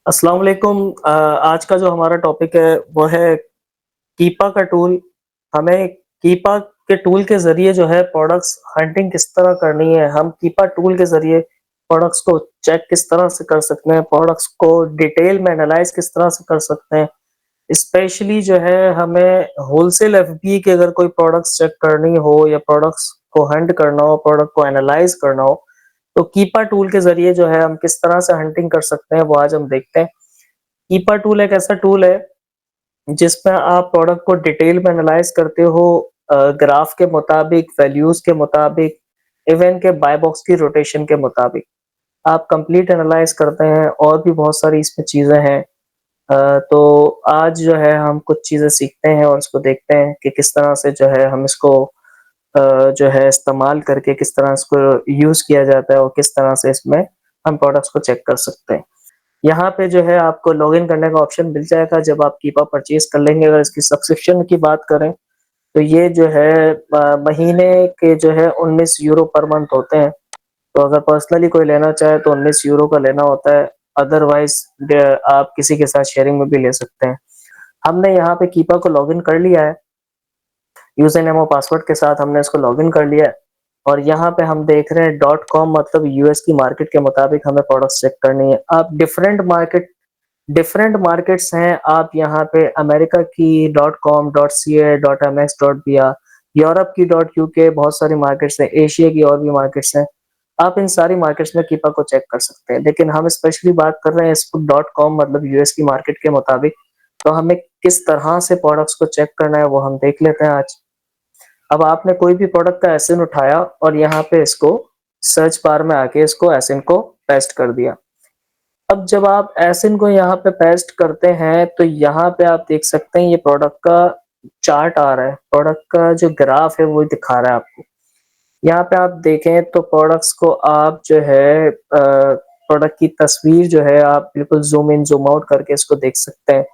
अस्सलाम वालेकुम। आज का जो हमारा टॉपिक है वो है कीपा का टूल। हमें कीपा के टूल के ज़रिए जो है प्रोडक्ट्स हंटिंग किस तरह करनी है, हम कीपा टूल के ज़रिए प्रोडक्ट्स को चेक किस तरह से कर सकते हैं, प्रोडक्ट्स को डिटेल में एनालाइज़ किस तरह से कर सकते हैं। स्पेशली जो है हमें होलसेल एफबीई की अगर कोई प्रोडक्ट्स चेक करनी हो या प्रोडक्ट्स को हंट करना हो, प्रोडक्ट को एनालाइज़ करना हो, तो कीपा टूल के ज़रिए जो है हम किस तरह से हंटिंग कर सकते हैं वो आज हम देखते हैं। कीपा टूल एक ऐसा टूल है जिसमें आप प्रोडक्ट को डिटेल में एनालाइज करते हो, ग्राफ के मुताबिक, वैल्यूज के मुताबिक, इवन के बाय बॉक्स की रोटेशन के मुताबिक आप कंप्लीट एनालाइज करते हैं और भी बहुत सारी इसमें चीजें हैं। तो आज जो है हम कुछ चीजें सीखते हैं और इसको देखते हैं कि किस तरह से जो है हम इसको जो है इस्तेमाल करके किस तरह इसको यूज किया जाता है और किस तरह से इसमें हम प्रोडक्ट्स को चेक कर सकते हैं। यहाँ पे जो है आपको लॉगिन करने का ऑप्शन मिल जाएगा जब आप कीपा परचेज़ कर लेंगे। अगर इसकी सब्सक्रिप्शन की बात करें, तो ये जो है महीने के जो है €19 पर मंथ होते हैं। तो अगर पर्सनली कोई लेना चाहे तो €19 का लेना होता है, अदरवाइज़ आप किसी के साथ शेयरिंग में भी ले सकते हैं। हमने यहाँ पे कीपा को लॉगिन कर लिया है, यूज़र नेम और पासवर्ड के साथ हमने इसको लॉगिन कर लिया है और यहाँ पे हम देख रहे हैं डॉट कॉम मतलब यूएस की मार्केट के मुताबिक हमें प्रोडक्ट्स चेक करनी है। आप डिफरेंट मार्केट्स हैं, आप यहाँ पे अमेरिका की dot com, dot CA, dot MX, dot BR, Europe की डॉट यूके बहुत सारी मार्केट्स हैं, एशिया की और भी मार्केट्स हैं। आप इन सारी मार्केट्स में कीपा को चेक कर सकते हैं, लेकिन हम स्पेशली बात कर रहे हैं इस डॉट कॉम मतलब यूएस की मार्केट के मुताबिक। तो हमें किस तरह से प्रोडक्ट्स को चेक करना है वो हम देख लेते हैं आज। अब आपने कोई भी प्रोडक्ट का एसएन उठाया और यहाँ पे इसको सर्च बार में आके इसको एसएन को पेस्ट कर दिया। अब जब आप एसिन को यहाँ पे पेस्ट करते हैं तो यहाँ पे आप देख सकते हैं ये प्रोडक्ट का चार्ट आ रहा है, प्रोडक्ट का जो ग्राफ है वो दिखा रहा है आपको। यहाँ पे आप देखें तो प्रोडक्ट्स को आप जो है प्रोडक्ट की तस्वीर जो है आप बिल्कुल ज़ूम इन ज़ूम आउट करके इसको देख सकते हैं।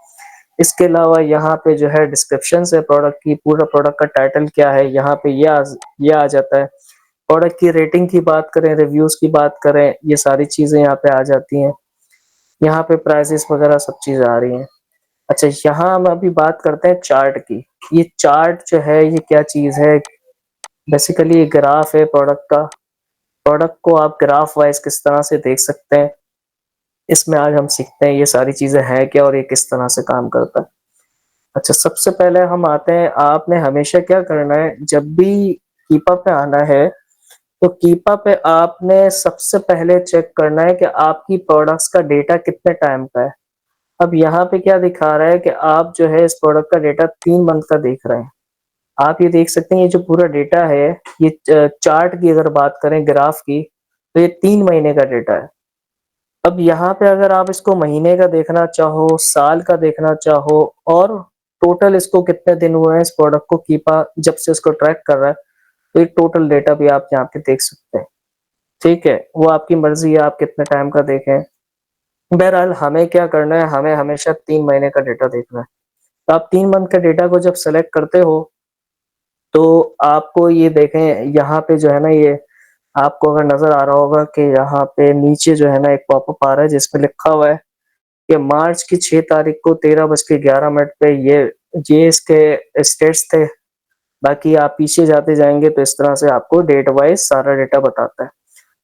इसके अलावा यहाँ पे जो है डिस्क्रिप्शन है प्रोडक्ट की, पूरा प्रोडक्ट का टाइटल क्या है यहाँ पे ये आ जाता है। प्रोडक्ट की रेटिंग की बात करें, रिव्यूज़ की बात करें, ये सारी चीज़ें यहाँ पे आ जाती हैं। यहाँ पे प्राइसेस वगैरह सब चीज़ आ रही हैं। अच्छा, यहाँ हम अभी बात करते हैं चार्ट की। ये चार्ट जो है ये क्या चीज़ है? बेसिकली ये ग्राफ है प्रोडक्ट का। प्रोडक्ट को आप ग्राफ वाइज़ किस तरह से देख सकते हैं, इसमें आज हम सीखते हैं ये सारी चीज़ें हैं क्या और ये किस तरह से काम करता है। अच्छा, सबसे पहले हम आते हैं, आपने हमेशा क्या करना है जब भी कीपा पे आना है, तो कीपा पे आपने सबसे पहले चेक करना है कि आपकी प्रोडक्ट्स का डेटा कितने टाइम का है। अब यहाँ पे क्या दिखा रहा है कि आप जो है इस प्रोडक्ट का डेटा 3 मंथ का देख रहे हैं। आप ये देख सकते हैं ये जो पूरा डेटा है, ये चार्ट की अगर बात करें ग्राफ की, तो ये 3 महीने का डेटा है। अब यहाँ पे अगर आप इसको महीने का देखना चाहो, साल का देखना चाहो और टोटल इसको कितने दिन हुए हैं इस प्रोडक्ट को कीपा जब से इसको ट्रैक कर रहा है, तो एक टोटल डेटा भी आप यहाँ पे देख सकते हैं। ठीक है? वो आपकी मर्ज़ी है आप कितने टाइम का देखें। बहरहाल हमें क्या करना है, हमें हमेशा 3 महीने का डेटा देखना है। तो आप 3 मंथ का डेटा को जब सेलेक्ट करते हो, तो आपको ये देखें यहाँ पे जो है ना ये आपको अगर नज़र आ रहा होगा कि यहाँ पे नीचे जो है ना एक पॉपअप आ रहा है जिसमें लिखा हुआ है कि मार्च की 6 तारीख को 13:11 पे ये इसके स्टेट्स थे। बाकी आप पीछे जाते जाएँगे तो इस तरह से आपको डेट वाइज़ सारा डेटा बताता है।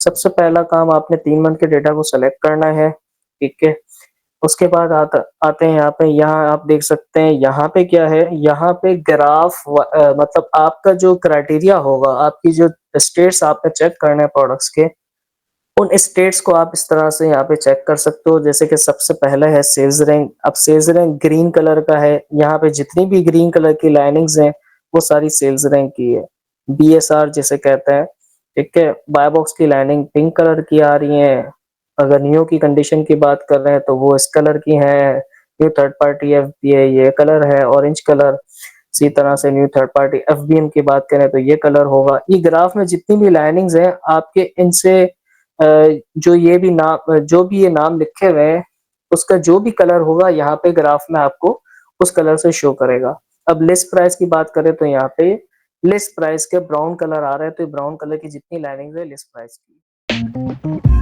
सबसे पहला काम आपने 3 मंथ के डेटा को सेलेक्ट करना है, ठीक है? उसके बाद आते हैं यहाँ पे, यहाँ आप देख सकते हैं यहाँ पे क्या है, यहाँ पे ग्राफ मतलब आपका जो क्राइटेरिया होगा, आपकी जो स्टेट्स आपने चेक करने हैं प्रोडक्ट्स के, उन स्टेट्स को आप इस तरह से यहाँ पे चेक कर सकते हो। जैसे कि सबसे पहला है सेल्स रैंक। अब सेल्स रैंक ग्रीन कलर का है, यहाँ पे जितनी भी ग्रीन कलर की लाइनिंग्स हैं, वो सारी सेल्स रैंक की है। बीएसआर जिसे कहते हैं, ठीक है? बाय बॉक्स की लाइनिंग पिंक कलर की आ रही है। अगर नियो की कंडीशन की बात कर रहे हैं तो वो इस कलर की है। न्यू थर्ड पार्टी एफबीए ये कलर है ऑरेंज कलर। इसी तरह से न्यू थर्ड पार्टी एफबीएम की बात करें तो ये कलर होगा। ये ग्राफ में जितनी भी लाइनिंग्स हैं आपके इनसे जो भी ये नाम लिखे हुए हैं, उसका जो भी कलर होगा यहाँ पे ग्राफ में आपको उस कलर से शो करेगा। अब लिस्ट प्राइस की बात करें तो यहाँ पे लिस्ट प्राइस के ब्राउन कलर आ रहा है, तो ब्राउन कलर की जितनी लाइनिंग्स है लिस्ट प्राइस की।